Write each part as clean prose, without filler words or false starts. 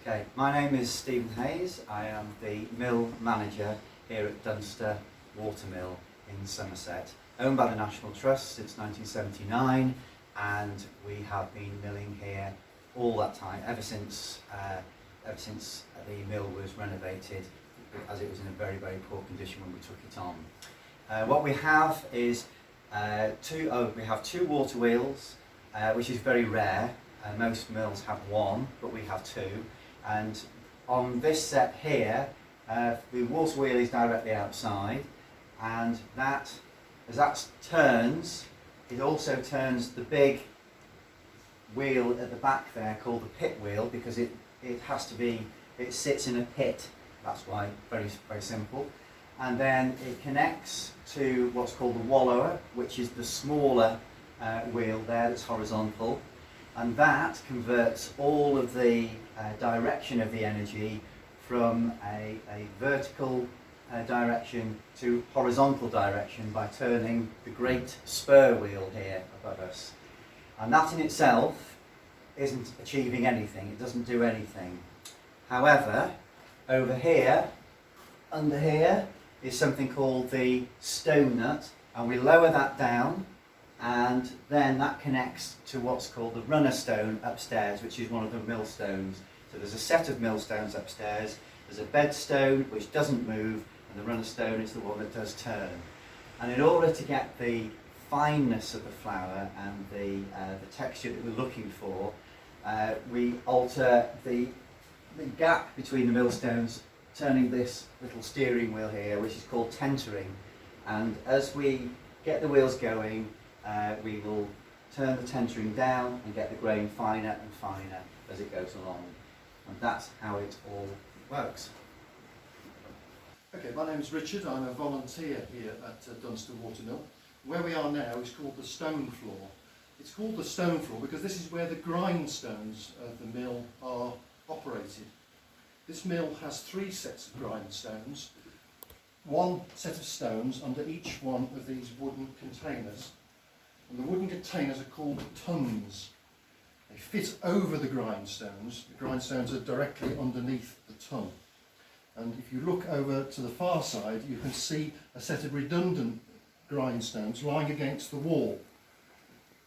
Okay, my name is Stephen Hayes. I am the mill manager here at Dunster Water Mill in Somerset, owned by the National Trust since 1979, and we have been milling here all that time, ever since the mill was renovated, as it was in a very, very poor condition when we took it on. What we have is we have two water wheels, which is very rare. Most mills have one, but we have two. And on this set here, the water wheel is directly outside, and as that turns, it also turns the big wheel at the back there called the pit wheel, because it sits in a pit. That's why, very, very simple. And then it connects to what's called the wallower, which is the smaller wheel there that's horizontal. And that converts all of the direction of the energy from a vertical direction to horizontal direction by turning the great spur wheel here above us. And that in itself isn't achieving anything, it doesn't do anything. However, over here, under here, is something called the stone nut, and we lower that down, and then that connects to what's called the runner stone upstairs, which is one of the millstones. So there's a set of millstones upstairs, there's a bed stone which doesn't move, and the runner stone is the one that does turn. And in order to get the fineness of the flour and the texture that we're looking for, we alter the gap between the millstones, turning this little steering wheel here, which is called tentering. And as we get the wheels going, we will turn the tentering down and get the grain finer and finer as it goes along. And that's how it all works. Okay, my name is Richard. I'm a volunteer here at Dunster Water Mill. Where we are now is called the stone floor. It's called the stone floor because this is where the grindstones of the mill are operated. This mill has 3 sets of grindstones, 1 set of stones under each one of these wooden containers. And the wooden containers are called tons. They fit over the grindstones. The grindstones are directly underneath the ton. And if you look over to the far side, you can see a set of redundant grindstones lying against the wall.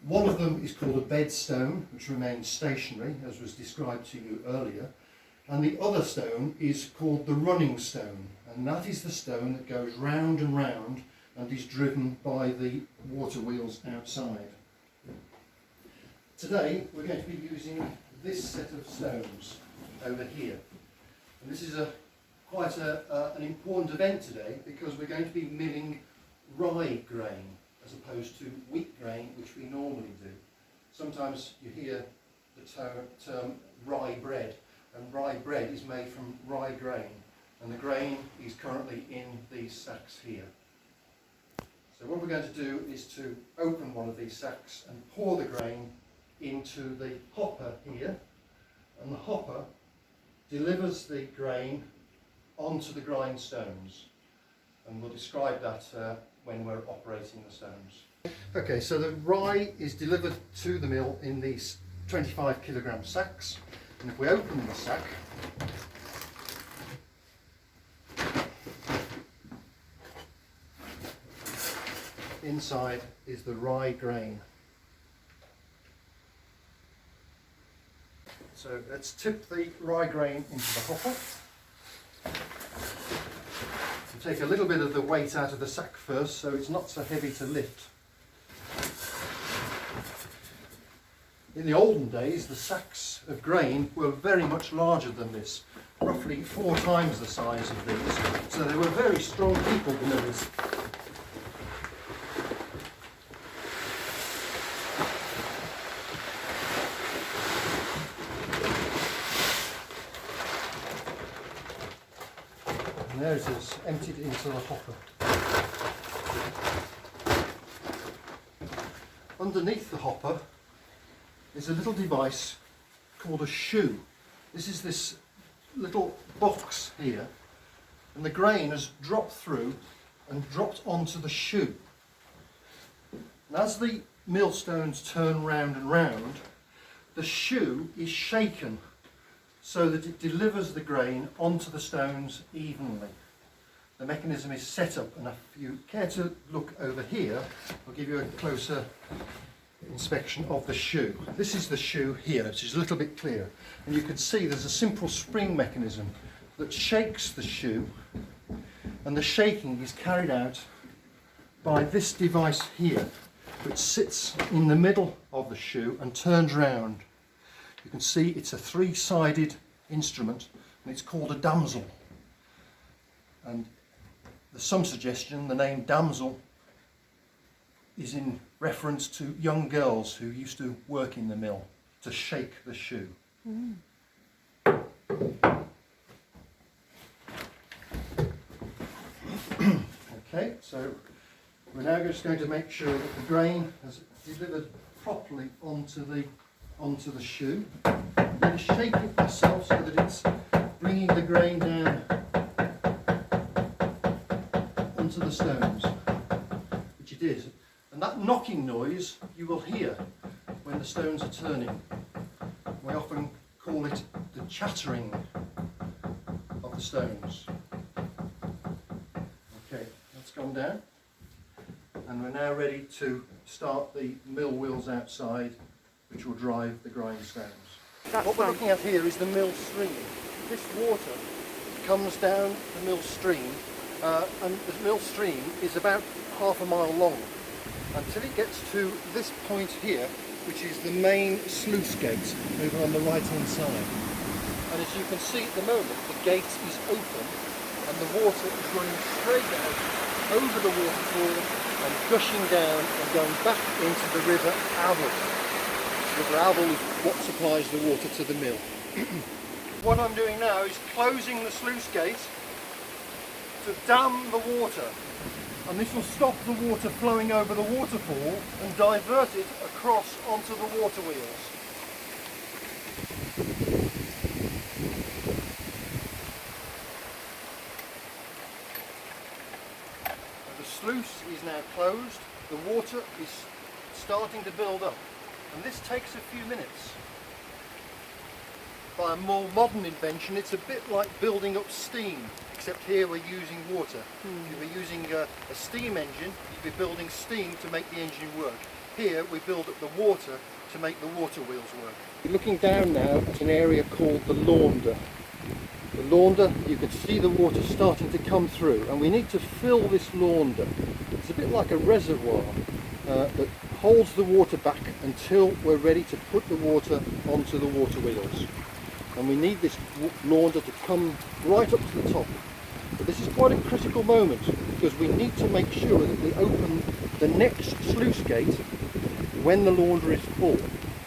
One of them is called a bed stone, which remains stationary, as was described to you earlier. And the other stone is called the running stone, and that is the stone that goes round and round and is driven by the water wheels outside. Today we're going to be using this set of stones over here, and this is quite an important event today because we're going to be milling rye grain as opposed to wheat grain, which we normally do. Sometimes you hear the term rye bread, and rye bread is made from rye grain, and the grain is currently in these sacks here. So what we're going to do is to open one of these sacks and pour the grain into the hopper here, and the hopper delivers the grain onto the grindstones, and we'll describe that when we're operating the stones. Okay, so the rye is delivered to the mill in these 25 kilogram sacks. And if we open the sack, inside is the rye grain. So let's tip the rye grain into the hopper. And take a little bit of the weight out of the sack first so it's not so heavy to lift. In the olden days, the sacks of grain were very much larger than this, roughly 4 times the size of these, so they were very strong people, the millers. And there it is, emptied into the hopper. Underneath the hopper is a little device called a shoe. This is this little box here, and the grain has dropped through and dropped onto the shoe. And as the millstones turn round and round, the shoe is shaken so that it delivers the grain onto the stones evenly. The mechanism is set up, and if you care to look over here, I'll give you a closer inspection of the shoe. This is the shoe here, which is a little bit clearer, and you can see there's a simple spring mechanism that shakes the shoe, and the shaking is carried out by this device here, which sits in the middle of the shoe and turns round. You can see it's a three-sided instrument, and it's called a damsel. And there's some suggestion the name damsel is in reference to young girls who used to work in the mill to shake the shoe. Okay, so we're now just going to make sure that the grain has delivered properly onto the shoe. I'm going to shake it myself so that it's bringing the grain down onto the stones, which it is. And that knocking noise you will hear when the stones are turning. We often call it the chattering of the stones. Okay, that's gone down. And we're now ready to start the mill wheels outside, which will drive the grindstones. What we're looking at here is the mill stream. This water comes down the mill stream, and the mill stream is about half a mile long until it gets to this point here, which is the main sluice gate over on the right hand side. And as you can see at the moment, the gate is open and the water is running straight out over the waterfall and gushing down and going back into the River Abel. The River Abel is what supplies the water to the mill. What I'm doing now is closing the sluice gate to dam the water, and this will stop the water flowing over the waterfall and divert it across onto the water wheels. The sluice is now closed, the water is starting to build up, and this takes a few minutes. By a more modern invention, it's a bit like building up steam, except here we're using water. If you were using a steam engine, you'd be building steam to make the engine work. Here we build up the water to make the water wheels work. We're looking down now at an area called the launder. The launder, you can see the water starting to come through, and we need to fill this launder. It's a bit like a reservoir that holds the water back until we're ready to put the water onto the water wheels. And we need this launder to come right up to the top. But this is quite a critical moment because we need to make sure that we open the next sluice gate when the launder is full.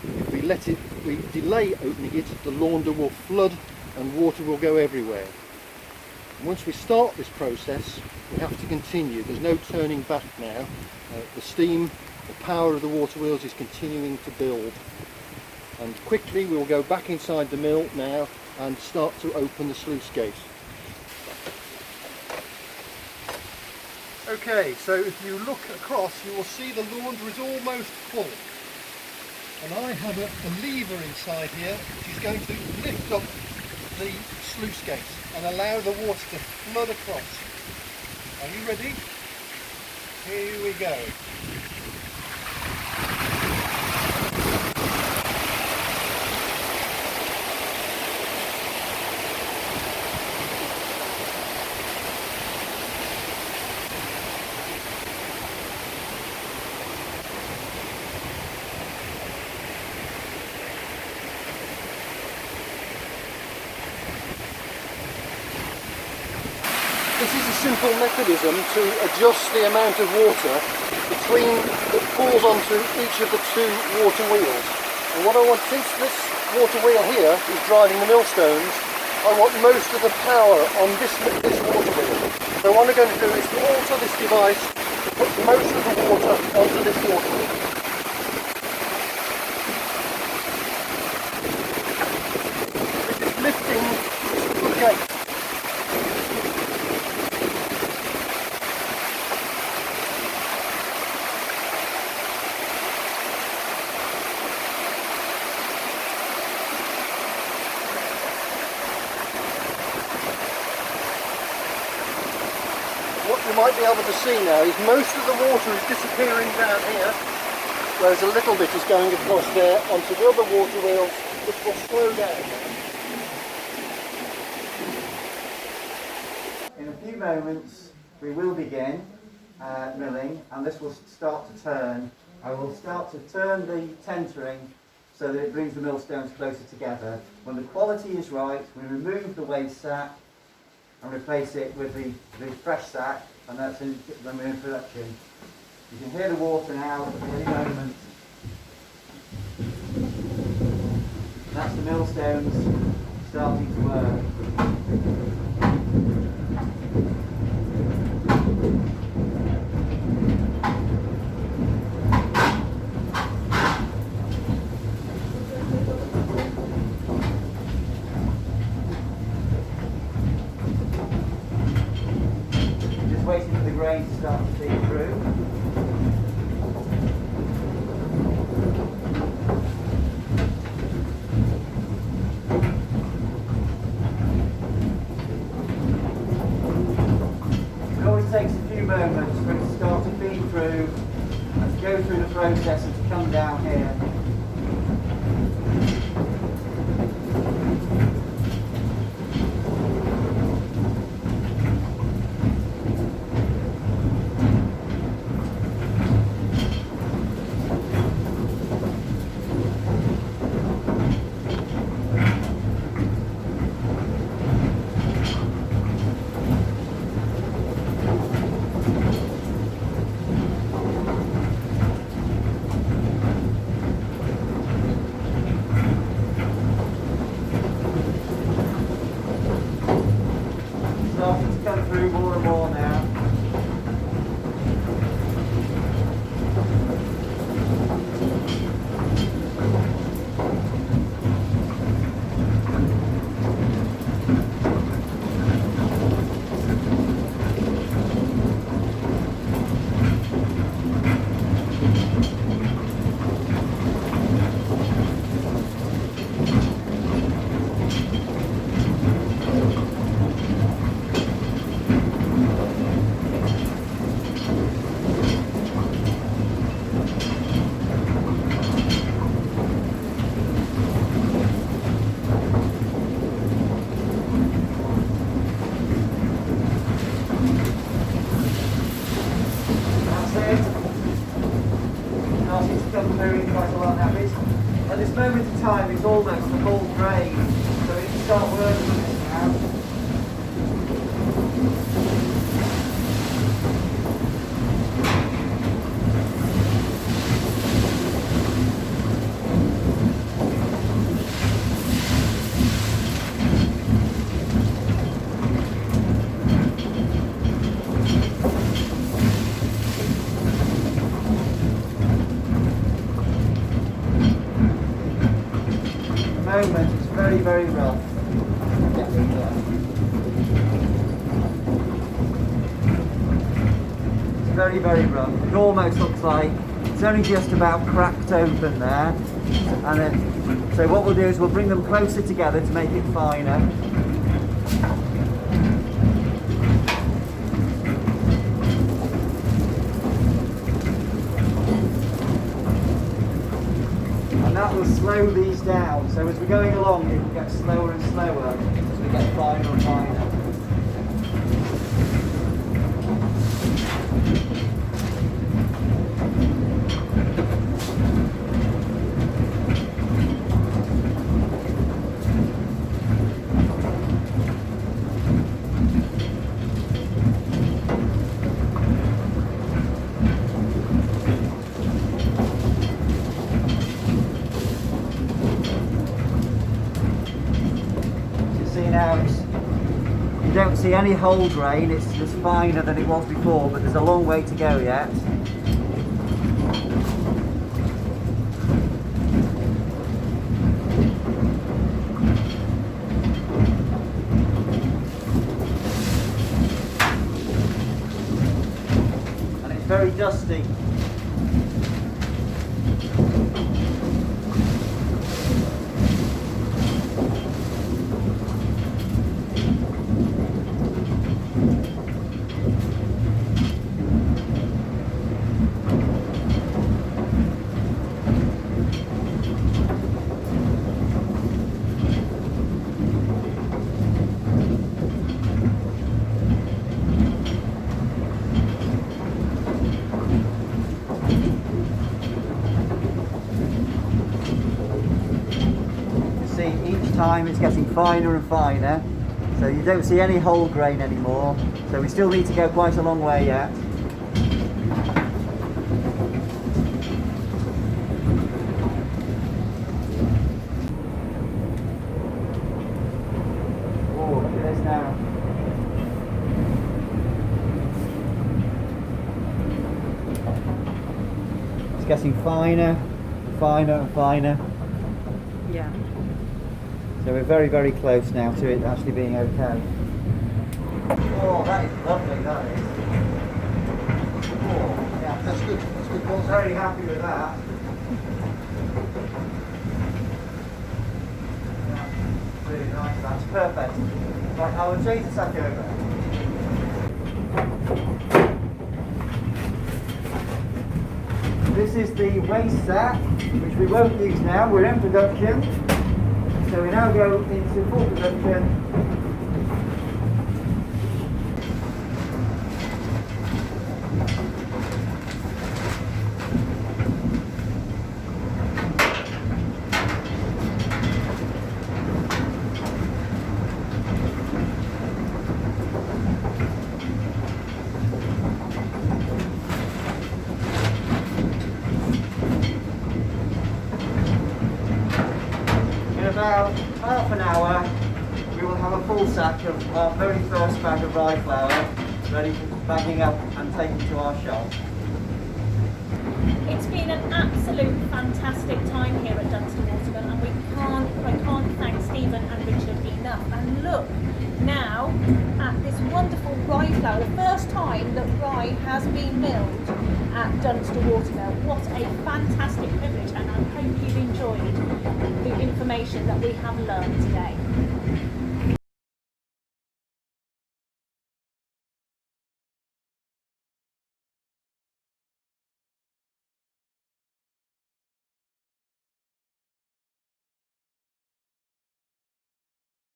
If we delay opening it, the launder will flood and water will go everywhere. And once we start this process, we have to continue. There's no turning back now. The steam, the power of the water wheels is continuing to build. And quickly we will go back inside the mill now and start to open the sluice gate. Okay, so if you look across, you will see the launder is almost full. And I have a lever inside here which is going to lift up the sluice gate and allow the water to flood across. Are you ready? Here we go. This is a simple mechanism to adjust the amount of water that falls onto each of the two water wheels. And what I want, since this water wheel here is driving the millstones, I want most of the power on this water wheel. So what I'm going to do is to alter this device to put most of the water onto this water wheel. This is lifting this gate. might be able to see now is most of the water is disappearing down here, whereas a little bit is going across there onto the other water wheels, which will slow down. In a few moments we will begin milling, and this will start to turn. I will start to turn the tentering so that it brings the millstones closer together. When the quality is right, we remove the waste sack and replace it with the fresh sack, and that's when we're in production. You can hear the water now at any moment. That's the millstones starting to work. Waiting for the grain to start to feed through. It always takes a few moments for it to start to feed through and to go through the process and to come down here. Starting to come through more and more now. Starting to come through quite a lot now. At this moment in time, it's almost the full drain, so we can start working on this now. Moment, it's very, very rough. It's very, very rough. It almost looks like it's only just about cracked open there. And then, so what we'll do is we'll bring them closer together to make it finer. And that will slow these down, so as we're going along it will get slower and slower as we get finer and finer. Now you don't see any whole grain, it's just finer than it was before, but there's a long way to go yet. And it's very dusty. time it's getting finer and finer, so you don't see any whole grain anymore, so we still need to go quite a long way yet. Oh, look at this now. It's getting finer, finer and finer. Yeah. So we're very, very close now to it actually being okay. Oh, that is lovely, that is. Oh, yeah. That's good. That's good. I'm very happy with that. Yeah, really nice, that's perfect. Right, I will change the sack over. This is the waste sack, which we won't use now, we're in production. So we now go into full production. In about half an hour, we will have a full sack of our very first bag of rye flour ready for bagging up and taking to our shop. It's been an absolute fantastic time here at Dunster Water Mill, and I can't thank Stephen and Richard enough. And look now at this wonderful rye flour, the first time that rye has been milled at Dunster Water Mill. What a fantastic privilege, and I hope you've enjoyed the information that we have learned today.